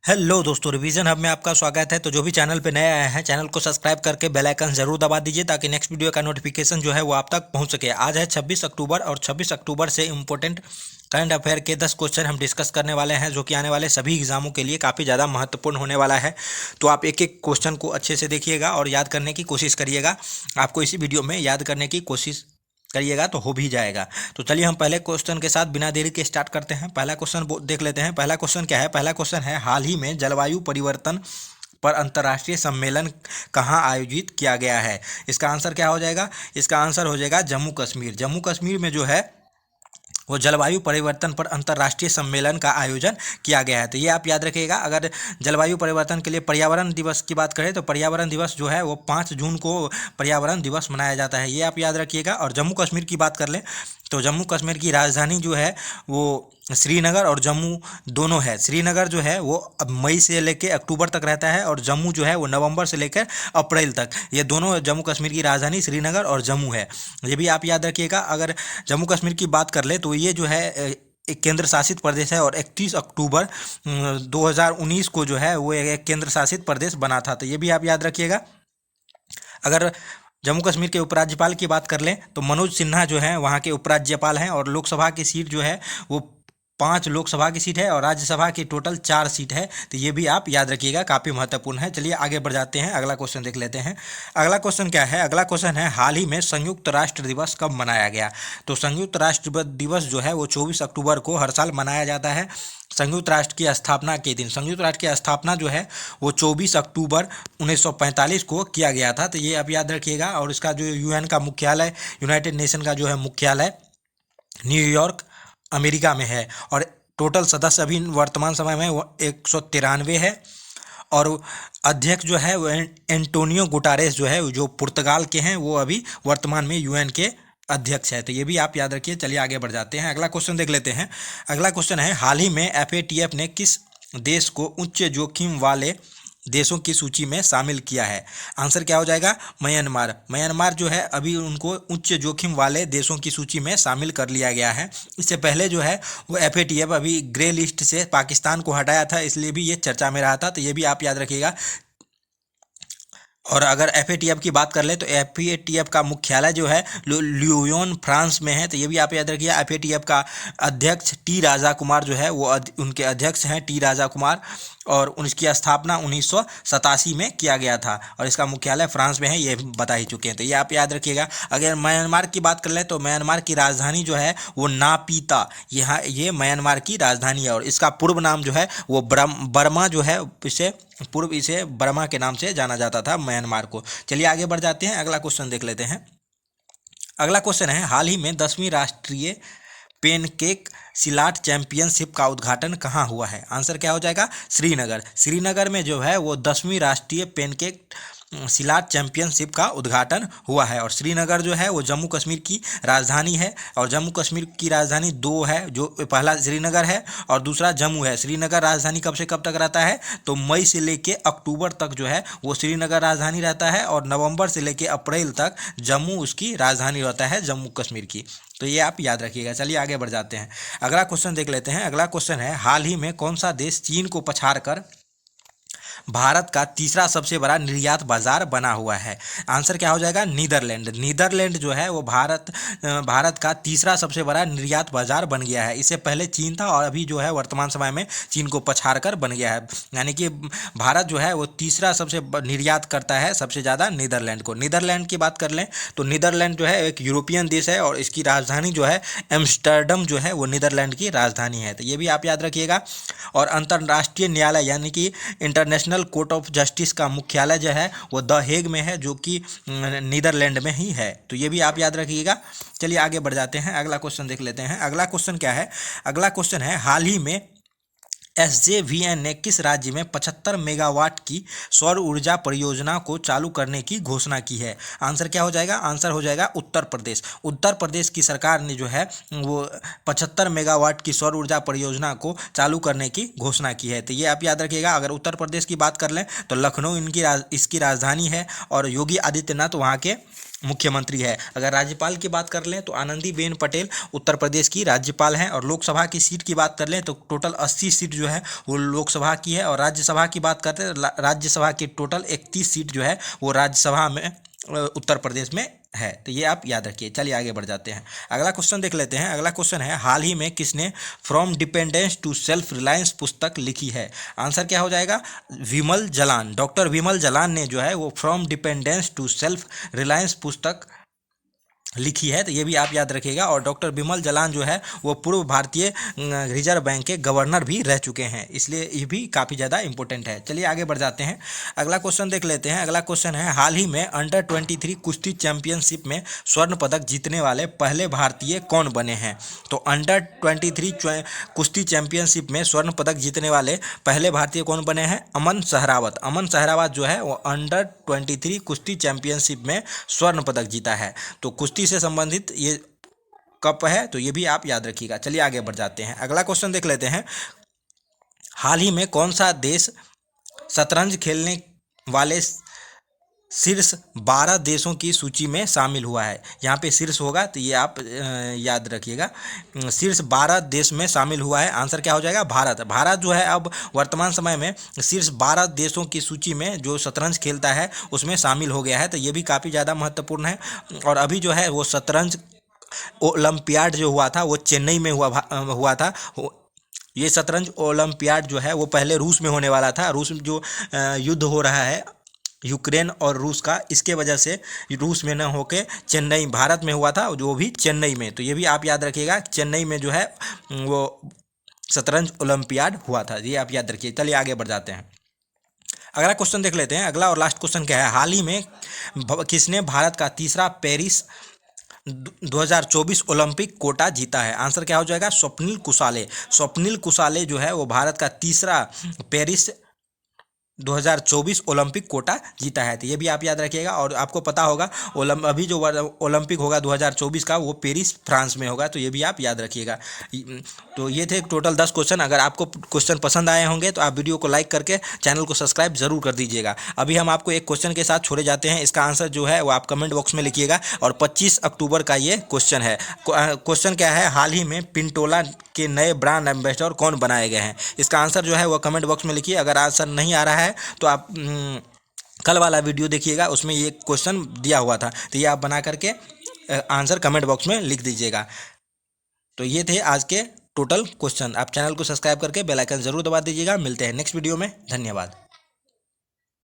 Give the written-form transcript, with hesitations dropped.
Hello दोस्तों, revision hub में आपका स्वागत है। तो जो भी चैनल पे नए आए हैं, चैनल को सब्सक्राइब करके बेल आइकन जरूर दबा दीजिए ताकि नेक्स्ट वीडियो का नोटिफिकेशन जो है वो आप तक पहुंच सके। आज है 26 अक्टूबर और 26 अक्टूबर से इम्पोर्टेंट करंट अफेयर के 10 क्वेश्चन हम डिस्कस करने वाले हैं, जो कि आने वाले सभी एग्जामों के लिए काफ़ी ज़्यादा महत्वपूर्ण होने वाला है। तो आप एक एक क्वेश्चन को अच्छे से देखिएगा और याद करने की कोशिश करिएगा। आपको इसी वीडियो में याद करने की कोशिश करिएगा तो हो भी जाएगा। तो चलिए हम पहले क्वेश्चन के साथ बिना देरी के स्टार्ट करते हैं। पहला क्वेश्चन देख लेते हैं। पहला क्वेश्चन क्या है? पहला क्वेश्चन है, हाल ही में जलवायु परिवर्तन पर अंतर्राष्ट्रीय सम्मेलन कहाँ आयोजित किया गया है? इसका आंसर क्या हो जाएगा? इसका आंसर हो जाएगा जम्मू कश्मीर। जम्मू कश्मीर में जो है वो जलवायु परिवर्तन पर अंतर्राष्ट्रीय सम्मेलन का आयोजन किया गया है। तो ये आप याद रखिएगा। अगर जलवायु परिवर्तन के लिए पर्यावरण दिवस की बात करें तो पर्यावरण दिवस जो है वो 5 जून को पर्यावरण दिवस मनाया जाता है, ये आप याद रखिएगा। और जम्मू कश्मीर की बात कर लें तो जम्मू कश्मीर की राजधानी जो है वो श्रीनगर और जम्मू दोनों है। श्रीनगर जो है वो अब मई से लेकर अक्टूबर तक रहता है और जम्मू जो है वो नवंबर से लेकर अप्रैल तक। ये दोनों जम्मू कश्मीर की राजधानी श्रीनगर और जम्मू है, ये भी आप याद रखिएगा। अगर जम्मू कश्मीर की बात कर ले तो ये जो है एक केंद्र शासित प्रदेश है और 31 अक्टूबर 2019 को जो है वो एक केंद्र शासित प्रदेश बना था, तो ये भी आप याद रखिएगा। अगर जम्मू कश्मीर के उपराज्यपाल की बात कर लें तो मनोज सिन्हा जो है वहाँ के उपराज्यपाल हैं और लोकसभा की सीट जो है वो 5 लोकसभा की सीट है और राज्यसभा की टोटल 4 सीट है, तो ये भी आप याद रखिएगा, काफ़ी महत्वपूर्ण है। चलिए आगे बढ़ जाते हैं, अगला क्वेश्चन देख लेते हैं। अगला क्वेश्चन क्या है? अगला क्वेश्चन है, हाल ही में संयुक्त राष्ट्र दिवस कब मनाया गया? तो संयुक्त राष्ट्र दिवस जो है वो 24 अक्टूबर को हर साल मनाया जाता है, संयुक्त राष्ट्र की स्थापना के दिन। संयुक्त राष्ट्र की स्थापना जो है वो 24 अक्टूबर 1945 को किया गया था, तो ये आप याद रखिएगा। और इसका जो यूएन का मुख्यालय, यूनाइटेड नेशन का जो है मुख्यालय न्यूयॉर्क अमेरिका में है और टोटल सदस्य अभी वर्तमान समय में वो 193 है। और अध्यक्ष जो है वो एंटोनियो गुटारेस जो है जो पुर्तगाल के हैं, वो अभी वर्तमान में यूएन के अध्यक्ष है, तो ये भी आप याद रखिए। चलिए आगे बढ़ जाते हैं, अगला क्वेश्चन देख लेते हैं। अगला क्वेश्चन है, हाल ही में एफएटीएफ ने किस देश को उच्च जोखिम वाले देशों की सूची में शामिल किया है? आंसर क्या हो जाएगा? म्यांमार। म्यांमार जो है अभी उनको उच्च जोखिम वाले देशों की सूची में शामिल कर लिया गया है। इससे पहले जो है वो एफएटीएफ अभी ग्रे लिस्ट से पाकिस्तान को हटाया था, इसलिए भी ये चर्चा में रहा था, तो ये भी आप याद रखिएगा। और अगर एफएटीएफ की बात कर ले तो एफएटीएफ का मुख्यालय जो है ल्यूयोन फ्रांस में है, तो ये भी आप याद रखिए। एफएटीएफ का अध्यक्ष टी राजा कुमार जो है वो उनके अध्यक्ष हैं टी राजा कुमार, और उनकी स्थापना 1987 में किया गया था और इसका मुख्यालय फ्रांस में है, ये बता ही चुके हैं, तो ये आप याद रखिएगा। अगर म्यांमार की बात कर ले तो म्यांमार की राजधानी जो है वो नापीता, यहाँ ये म्यांमार की राजधानी है और इसका पूर्व नाम जो है वो बर्मा जो है, इसे बर्मा के नाम से जाना जाता था म्यांमार को। चलिए आगे बढ़ जाते हैं, अगला क्वेश्चन देख लेते हैं। अगला क्वेश्चन है, हाल ही में 10वीं राष्ट्रीय पेनकेक सिलाट चैंपियनशिप का उद्घाटन कहाँ हुआ है? आंसर क्या हो जाएगा? श्रीनगर। श्रीनगर में जो है वो 10वीं राष्ट्रीय पेनकेक सिलाट चैंपियनशिप का उद्घाटन हुआ है। और श्रीनगर जो है वो जम्मू कश्मीर की राजधानी है और जम्मू कश्मीर की राजधानी दो है, जो पहला श्रीनगर है और दूसरा जम्मू है। श्रीनगर राजधानी कब से कब तक रहता है? तो मई से लेके अक्टूबर तक जो है वो श्रीनगर राजधानी रहता है और नवंबर से लेके अप्रैल तक जम्मू उसकी राजधानी रहता है, जम्मू कश्मीर की, तो ये आप याद रखिएगा। चलिए आगे बढ़ जाते हैं, अगला क्वेश्चन देख लेते हैं। अगला क्वेश्चन है, हाल ही में कौन सा देश चीन को पछाड़कर भारत का तीसरा सबसे बड़ा निर्यात बाजार बना हुआ है? आंसर क्या हो जाएगा? नीदरलैंड। नीदरलैंड जो है वो भारत का तीसरा सबसे बड़ा निर्यात बाजार बन गया है। इससे पहले चीन था और अभी जो है वर्तमान समय में चीन को पछाड़कर बन गया है, यानी कि भारत जो है वो तीसरा सबसे निर्यात करता है सबसे ज़्यादा नीदरलैंड को। नीदरलैंड की बात कर लें तो नीदरलैंड जो है एक यूरोपियन देश है और इसकी राजधानी जो है एम्स्टर्डम जो है वो नीदरलैंड की राजधानी है, तो ये भी आप याद रखिएगा। और अंतर्राष्ट्रीय न्यायालय यानी कि इंटरनेशनल कोर्ट ऑफ जस्टिस का मुख्यालय जो है वो द हेग में है, जो कि नीदरलैंड में ही है, तो ये भी आप याद रखिएगा। चलिए आगे बढ़ जाते हैं, अगला क्वेश्चन देख लेते हैं। अगला क्वेश्चन क्या है? अगला क्वेश्चन है, हाल ही में एसजेवीएन ने किस राज्य में 75 मेगावाट की सौर ऊर्जा परियोजना को चालू करने की घोषणा की है? आंसर क्या हो जाएगा? आंसर हो जाएगा उत्तर प्रदेश। उत्तर प्रदेश की सरकार ने जो है वो 75 मेगावाट की सौर ऊर्जा परियोजना को चालू करने की घोषणा की है, तो ये आप याद रखिएगा। अगर उत्तर प्रदेश की बात कर लें तो लखनऊ इसकी राजधानी है और योगी आदित्यनाथ वहाँ के मुख्यमंत्री है। अगर राज्यपाल की बात कर लें तो आनंदीबेन पटेल उत्तर प्रदेश की राज्यपाल हैं। और लोकसभा की सीट की बात कर लें तो टोटल 80 सीट जो है वो लोकसभा की है। और राज्यसभा की बात करते हैं, राज्यसभा की टोटल 31 सीट जो है वो राज्यसभा में उत्तर प्रदेश में है। तो ये आप याद रखिए। चलिए आगे बढ़ जाते हैं, अगला क्वेश्चन देख लेते हैं। अगला क्वेश्चन है, हाल ही में किसने from dependence to self reliance पुस्तक लिखी है? आंसर क्या हो जाएगा? विमल जलान। डॉक्टर विमल जलान ने जो है वो from dependence to self reliance पुस्तक लिखी है। तो ये भी आप याद रखिएगा। और डॉक्टर विमल जलान जो है वो पूर्व भारतीय रिजर्व बैंक के गवर्नर भी रह चुके हैं, इसलिए ये भी काफ़ी ज़्यादा इंपॉर्टेंट है। चलिए आगे बढ़ जाते हैं, अगला क्वेश्चन देख लेते हैं। अगला क्वेश्चन है, हाल ही में अंडर 23 कुश्ती चैंपियनशिप में स्वर्ण पदक जीतने वाले पहले भारतीय कौन बने हैं? तो अंडर 23 कुश्ती चैंपियनशिप में स्वर्ण पदक जीतने वाले पहले भारतीय कौन बने हैं? अमन सहरावत। अमन सहरावत जो है वो अंडर 23 कुश्ती चैंपियनशिप में स्वर्ण पदक जीता है। तो कुश्ती से संबंधित ये कप है, तो ये भी आप याद रखिएगा। चलिए आगे बढ़ जाते हैं, अगला क्वेश्चन देख लेते हैं। हाल ही में कौन सा देश शतरंज खेलने वाले शीर्ष 12 देशों की सूची में शामिल हुआ है? यहाँ पे शीर्ष होगा तो ये आप याद रखिएगा। शीर्ष 12 देश में शामिल हुआ है। आंसर क्या हो जाएगा? भारत। भारत जो है अब वर्तमान समय में शीर्ष 12 देशों की सूची में जो शतरंज खेलता है उसमें शामिल हो गया है। तो ये भी काफ़ी ज़्यादा महत्वपूर्ण है। और अभी जो है वो शतरंज ओलंपियाड जो हुआ था वो चेन्नई में हुआ था। ये शतरंज ओलंपियाड जो है वो पहले रूस में होने वाला था। रूस में जो युद्ध हो रहा है यूक्रेन और रूस का, इसके वजह से रूस में न होके चेन्नई भारत में हुआ था, जो भी चेन्नई में। तो ये भी आप याद रखिएगा, चेन्नई में जो है वो शतरंज ओलंपियाड हुआ था, ये आप याद रखिए। चलिए आगे बढ़ जाते हैं, अगला क्वेश्चन देख लेते हैं। अगला और लास्ट क्वेश्चन क्या है, हाल ही में किसने भारत का तीसरा पेरिस 2024 ओलंपिक कोटा जीता है? आंसर क्या हो जाएगा? स्वप्निल कुसाले। स्वप्निल कुसाले जो है वो भारत का तीसरा पेरिस 2024 ओलंपिक कोटा जीता है। तो ये भी आप याद रखिएगा। और आपको पता होगा अभी जो ओलंपिक होगा 2024 का वो पेरिस फ्रांस में होगा, तो ये भी आप याद रखिएगा। तो ये थे टोटल 10 क्वेश्चन। अगर आपको क्वेश्चन पसंद आए होंगे तो आप वीडियो को लाइक करके चैनल को सब्सक्राइब जरूर कर दीजिएगा। अभी हम आपको एक क्वेश्चन के साथ छोड़े जाते हैं, इसका आंसर जो है वो आप कमेंट बॉक्स में लिखिएगा। और 25 अक्टूबर का ये क्वेश्चन है। क्वेश्चन क्या है, हाल ही में पिंटोला के नए ब्रांड एम्बेसडर कौन बनाए गए हैं? इसका आंसर जो है वो कमेंट बॉक्स में लिखिए। अगर आंसर नहीं आ रहा है तो आप कल वाला वीडियो देखिएगा, उसमें ये क्वेश्चन दिया हुआ था, तो ये आप बना करके आंसर कमेंट बॉक्स में लिख दीजिएगा। तो ये थे आज के टोटल क्वेश्चन। आप चैनल को सब्सक्राइब करके बेल आइकन जरूर दबा दीजिएगा। मिलते हैं नेक्स्ट वीडियो में, धन्यवाद।